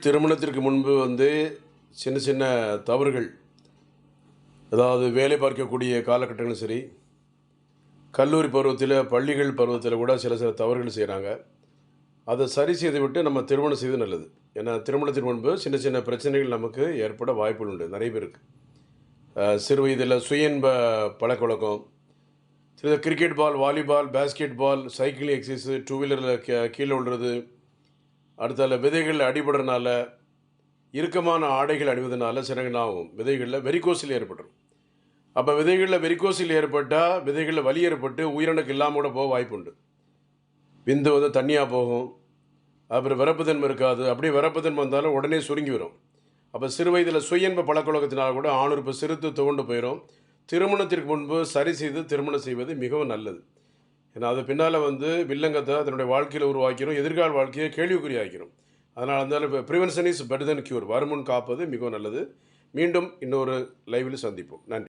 திருமணத்திற்கு முன்பு சின்ன சின்ன தவறுகள், அதாவது வேலை பார்க்கக்கூடிய காலகட்டங்களும் சரி, கல்லூரி பருவத்தில், பள்ளிகள் பருவத்தில் கூட சில சில தவறுகள் செய்கிறாங்க. அதை சரி செய்து விட்டு நம்ம திருமணம் செய்வது நல்லது. ஏன்னா திருமணத்திற்கு முன்பு சின்ன சின்ன பிரச்சனைகள் நமக்கு ஏற்பட வாய்ப்புகள் உண்டு நிறைய பேருக்கு. சிறு வயதில் சுய இன்ப பழக்கவழக்கம், சில cricket ball, volleyball, basketball, cycling exercise, two வீலரில் கீழே விழுறது, அடுத்தால விதைகள் அடிபடுறதுனால, இறுக்கமான ஆடைகள் அணிவதனால சிலங்கள் ஆகும். விதைகளில் வெரிகோசில் ஏற்பட்டுரும். அப்போ விதைகளில் வெரிகோசில் ஏற்பட்டால் விதைகளில் வலி ஏற்பட்டு உயிரணுக்கு இல்லாமல் கூட போக வாய்ப்பு உண்டு. விந்து தண்ணியாக போகும். அப்புறம் விரப்புத்தன்மை இருக்காது. அப்படியே விரப்புத்தன்மை வந்தாலும் உடனே சுருங்கி வரும். அப்போ சிறு வயதில் சுய இன்ப பழக்கவழக்கத்தினால் கூட ஆணுறுப்பு சிறுத்து துவண்டு போயிடும். திருமணத்திற்கு முன்பு சரி செய்து திருமணம் செய்வது மிகவும் நல்லது. ஏன்னா அது பின்னால் வில்லங்கத்தை தன்னுடைய வாழ்க்கையில் உருவாக்கிடும், எதிர்கால வாழ்க்கையை கேள்விக்குறி ஆக்கிடும். அதனால் இருந்தாலும் இப்போ prevention is better then cure. வருமுன் காப்பது மிகவும் நல்லது. மீண்டும் இன்னொரு லைவில் சந்திப்போம். நன்றி.